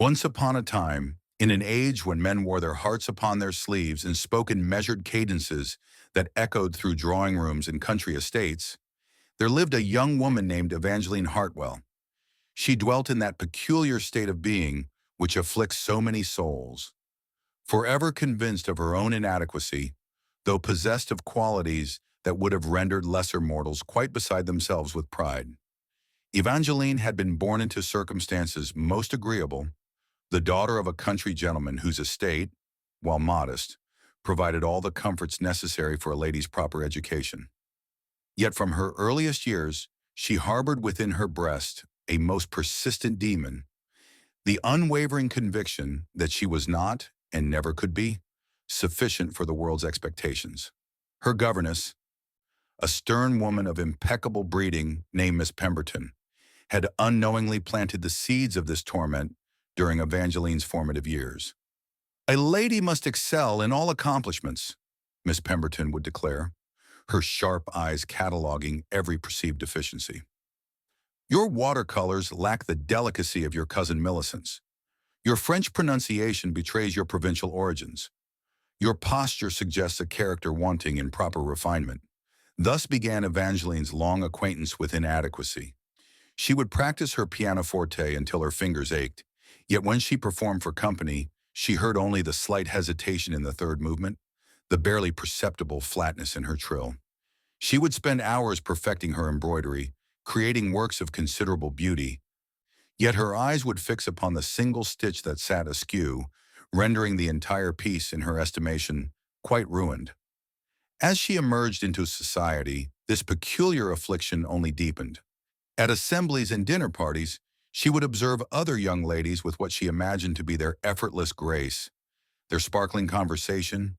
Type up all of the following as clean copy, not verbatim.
Once upon a time, in an age when men wore their hearts upon their sleeves and spoke in measured cadences that echoed through drawing rooms and country estates, there lived a young woman named Evangeline Hartwell. She dwelt in that peculiar state of being which afflicts so many souls. Forever convinced of her own inadequacy, though possessed of qualities that would have rendered lesser mortals quite beside themselves with pride. Evangeline had been born into circumstances most agreeable, the daughter of a country gentleman whose estate, while modest, provided all the comforts necessary for a lady's proper education. Yet from her earliest years, she harbored within her breast a most persistent demon, the unwavering conviction that she was not, and never could be, sufficient for the world's expectations. Her governess, a stern woman of impeccable breeding named Miss Pemberton, had unknowingly planted the seeds of this torment during Evangeline's formative years. "A lady must excel in all accomplishments," Miss Pemberton would declare, her sharp eyes cataloging every perceived deficiency. "Your watercolors lack the delicacy of your cousin Millicent's. Your French pronunciation betrays your provincial origins. Your posture suggests a character wanting in proper refinement." Thus began Evangeline's long acquaintance with inadequacy. She would practice her pianoforte until her fingers ached, yet when she performed for company, she heard only the slight hesitation in the third movement, the barely perceptible flatness in her trill. She would spend hours perfecting her embroidery, creating works of considerable beauty, yet her eyes would fix upon the single stitch that sat askew, rendering the entire piece, in her estimation, quite ruined. As she emerged into society, this peculiar affliction only deepened. At assemblies and dinner parties, she would observe other young ladies with what she imagined to be their effortless grace, their sparkling conversation,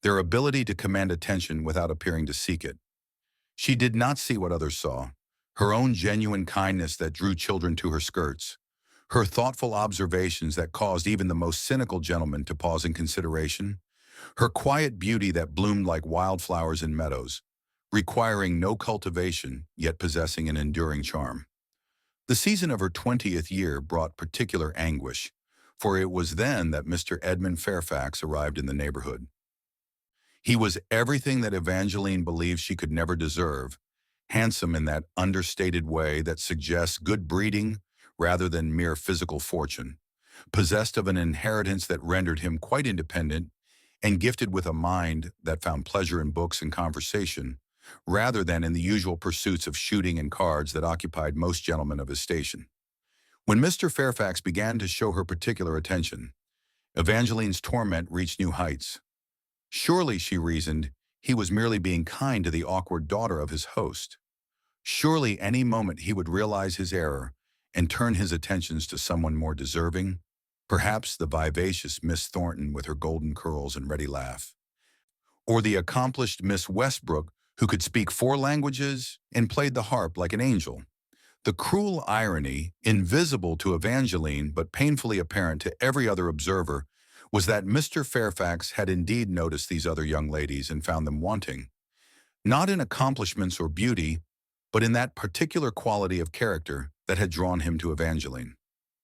their ability to command attention without appearing to seek it. She did not see what others saw: her own genuine kindness that drew children to her skirts, her thoughtful observations that caused even the most cynical gentleman to pause in consideration, her quiet beauty that bloomed like wildflowers in meadows, requiring no cultivation, yet possessing an enduring charm. The season of her 20th year brought particular anguish, for it was then that Mr. Edmund Fairfax arrived in the neighborhood. He was everything that Evangeline believed she could never deserve, handsome in that understated way that suggests good breeding rather than mere physical fortune, possessed of an inheritance that rendered him quite independent, and gifted with a mind that found pleasure in books and conversation, rather than in the usual pursuits of shooting and cards that occupied most gentlemen of his station. When Mr. Fairfax began to show her particular attention, Evangeline's torment reached new heights. Surely, she reasoned, he was merely being kind to the awkward daughter of his host. Surely any moment he would realize his error and turn his attentions to someone more deserving, perhaps the vivacious Miss Thornton with her golden curls and ready laugh, or the accomplished Miss Westbrook who could speak 4 languages and played the harp like an angel. The cruel irony, invisible to Evangeline but painfully apparent to every other observer, was that Mr. Fairfax had indeed noticed these other young ladies and found them wanting, not in accomplishments or beauty, but in that particular quality of character that had drawn him to Evangeline.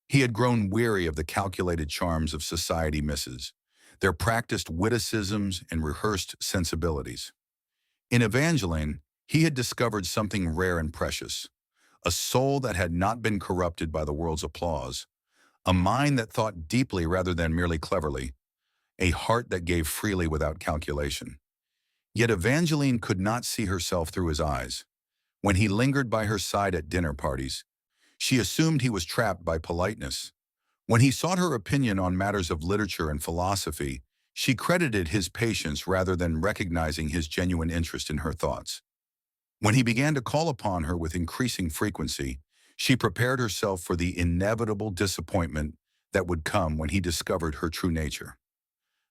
He had grown weary of the calculated charms of society misses, their practiced witticisms and rehearsed sensibilities. In Evangeline, he had discovered something rare and precious, a soul that had not been corrupted by the world's applause, a mind that thought deeply rather than merely cleverly, a heart that gave freely without calculation. Yet Evangeline could not see herself through his eyes. When he lingered by her side at dinner parties, she assumed he was trapped by politeness. When he sought her opinion on matters of literature and philosophy, she credited his patience rather than recognizing his genuine interest in her thoughts. When he began to call upon her with increasing frequency, she prepared herself for the inevitable disappointment that would come when he discovered her true nature.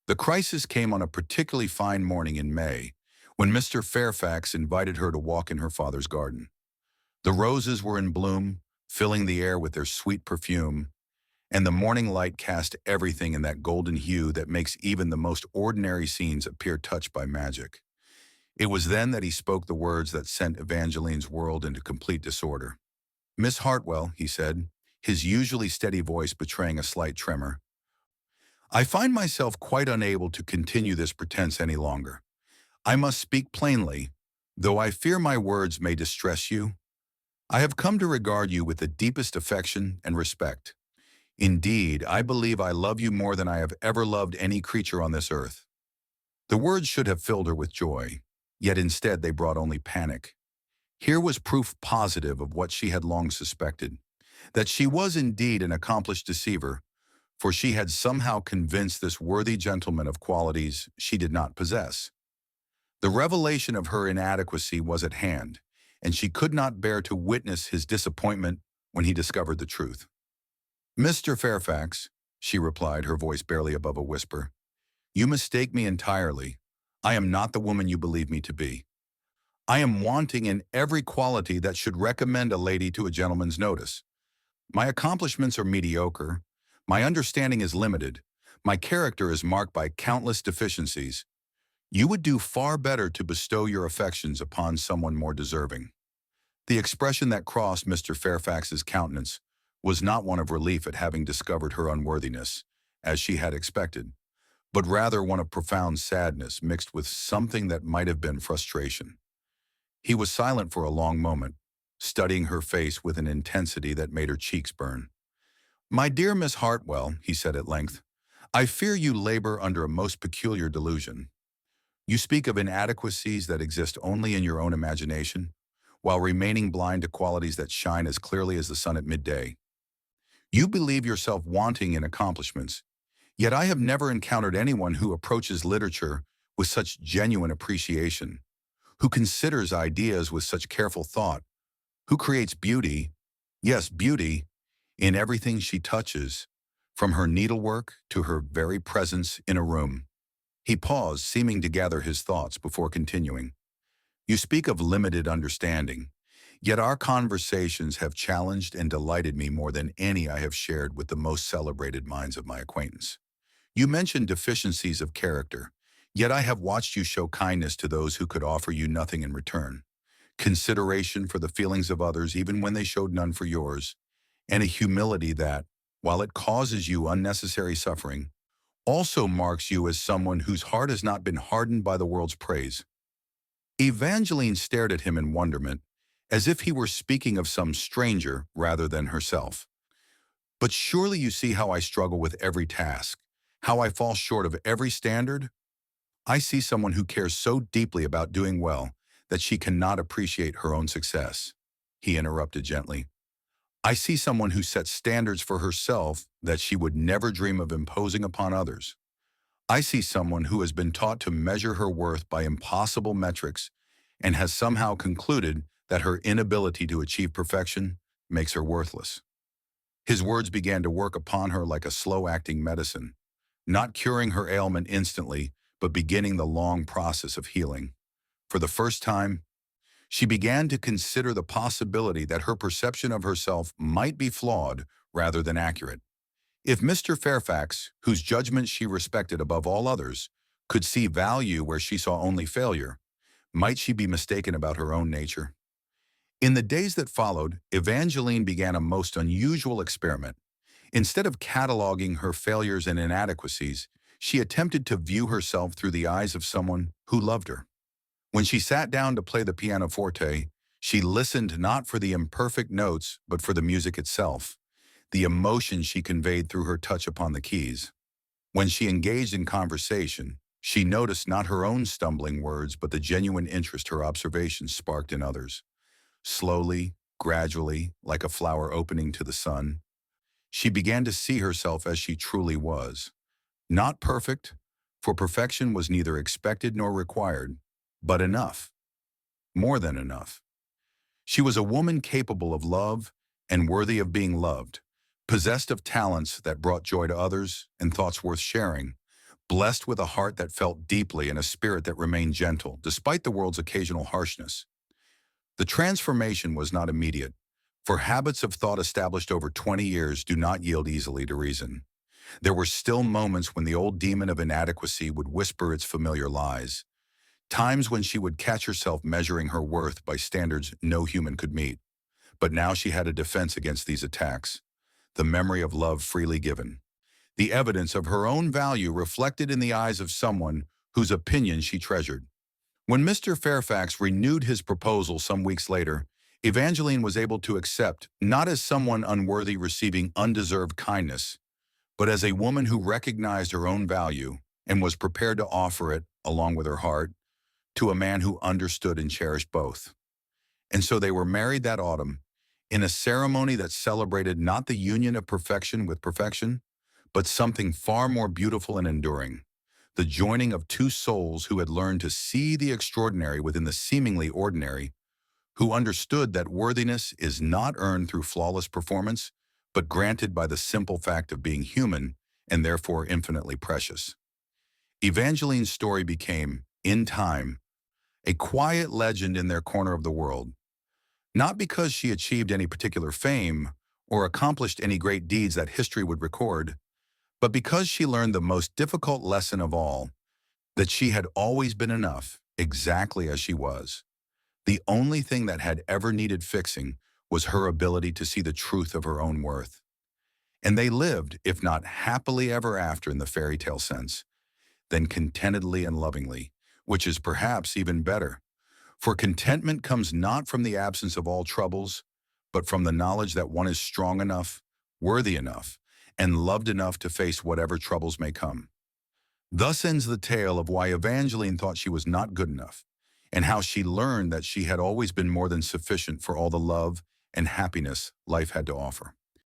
The crisis came on a particularly fine morning in May, when Mr. Fairfax invited her to walk in her father's garden. The roses were in bloom, filling the air with their sweet perfume, and the morning light cast everything in that golden hue that makes even the most ordinary scenes appear touched by magic. It was then that he spoke the words that sent Evangeline's world into complete disorder. "Miss Hartwell," he said, his usually steady voice betraying a slight tremor. I find myself quite unable to continue this pretense any longer. I must speak plainly, though I fear my words may distress you. I have come to regard you with the deepest affection and respect. Indeed, I believe I love you more than I have ever loved any creature on this earth. The words should have filled her with joy, yet instead they brought only panic. Here was proof positive of what she had long suspected, that she was indeed an accomplished deceiver, for she had somehow convinced this worthy gentleman of qualities she did not possess. The revelation of her inadequacy was at hand, and she could not bear to witness his disappointment when he discovered the truth. "Mr. Fairfax," she replied, her voice barely above a whisper, "you mistake me entirely. I am not the woman you believe me to be. I am wanting in every quality that should recommend a lady to a gentleman's notice. My accomplishments are mediocre, my understanding is limited, my character is marked by countless deficiencies. You would do far better to bestow your affections upon someone more deserving." The expression that crossed Mr. Fairfax's countenance was not one of relief at having discovered her unworthiness, as she had expected, but rather one of profound sadness mixed with something that might have been frustration. He was silent for a long moment, studying her face with an intensity that made her cheeks burn. "My dear Miss Hartwell," he said at length, "I fear you labor under a most peculiar delusion. You speak of inadequacies that exist only in your own imagination, while remaining blind to qualities that shine as clearly as the sun at midday. You believe yourself wanting in accomplishments, yet I have never encountered anyone who approaches literature with such genuine appreciation, who considers ideas with such careful thought, who creates beauty, yes, beauty, in everything she touches, from her needlework to her very presence in a room." He paused, seeming to gather his thoughts before continuing. "You speak of limited understanding, yet our conversations have challenged and delighted me more than any I have shared with the most celebrated minds of my acquaintance. You mentioned deficiencies of character, yet I have watched you show kindness to those who could offer you nothing in return, consideration for the feelings of others even when they showed none for yours, and a humility that, while it causes you unnecessary suffering, also marks you as someone whose heart has not been hardened by the world's praise." Evangeline stared at him in wonderment, as if he were speaking of some stranger rather than herself. "But surely you see how I struggle with every task, how I fall short of every standard? I see someone who cares so deeply about doing well that she cannot appreciate her own success," he interrupted gently. "I see someone who sets standards for herself that she would never dream of imposing upon others. I see someone who has been taught to measure her worth by impossible metrics and has somehow concluded that her inability to achieve perfection makes her worthless." His words began to work upon her like a slow-acting medicine, not curing her ailment instantly, but beginning the long process of healing. For the first time, she began to consider the possibility that her perception of herself might be flawed rather than accurate. If Mr. Fairfax, whose judgment she respected above all others, could see value where she saw only failure, might she be mistaken about her own nature? In the days that followed, Evangeline began a most unusual experiment. Instead of cataloging her failures and inadequacies, she attempted to view herself through the eyes of someone who loved her. When she sat down to play the pianoforte, she listened not for the imperfect notes, but for the music itself, the emotion she conveyed through her touch upon the keys. When she engaged in conversation, she noticed not her own stumbling words, but the genuine interest her observations sparked in others. Slowly, gradually, like a flower opening to the sun, she began to see herself as she truly was. Not perfect, for perfection was neither expected nor required, but enough, more than enough. She was a woman capable of love and worthy of being loved, possessed of talents that brought joy to others and thoughts worth sharing, blessed with a heart that felt deeply and a spirit that remained gentle, despite the world's occasional harshness. The transformation was not immediate, for habits of thought established over 20 years do not yield easily to reason. There were still moments when the old demon of inadequacy would whisper its familiar lies, times when she would catch herself measuring her worth by standards no human could meet. But now she had a defense against these attacks. the memory of love freely given, the evidence of her own value reflected in the eyes of someone whose opinion she treasured. When Mr. Fairfax renewed his proposal some weeks later, Evangeline was able to accept not as someone unworthy receiving undeserved kindness, but as a woman who recognized her own value and was prepared to offer it, along with her heart, to a man who understood and cherished both. And so they were married that autumn, in a ceremony that celebrated not the union of perfection with perfection, but something far more beautiful and enduring, the joining of two souls who had learned to see the extraordinary within the seemingly ordinary, who understood that worthiness is not earned through flawless performance, but granted by the simple fact of being human and therefore infinitely precious. Evangeline's story became, in time, a quiet legend in their corner of the world, not because she achieved any particular fame or accomplished any great deeds that history would record, but because she learned the most difficult lesson of all, that she had always been enough, exactly as she was. The only thing that had ever needed fixing was her ability to see the truth of her own worth. And they lived, if not happily ever after in the fairy tale sense, then contentedly and lovingly, which is perhaps even better. For contentment comes not from the absence of all troubles, but from the knowledge that one is strong enough, worthy enough, and loved enough to face whatever troubles may come. Thus ends the tale of why Evangeline thought she was not good enough, and how she learned that she had always been more than sufficient for all the love and happiness life had to offer.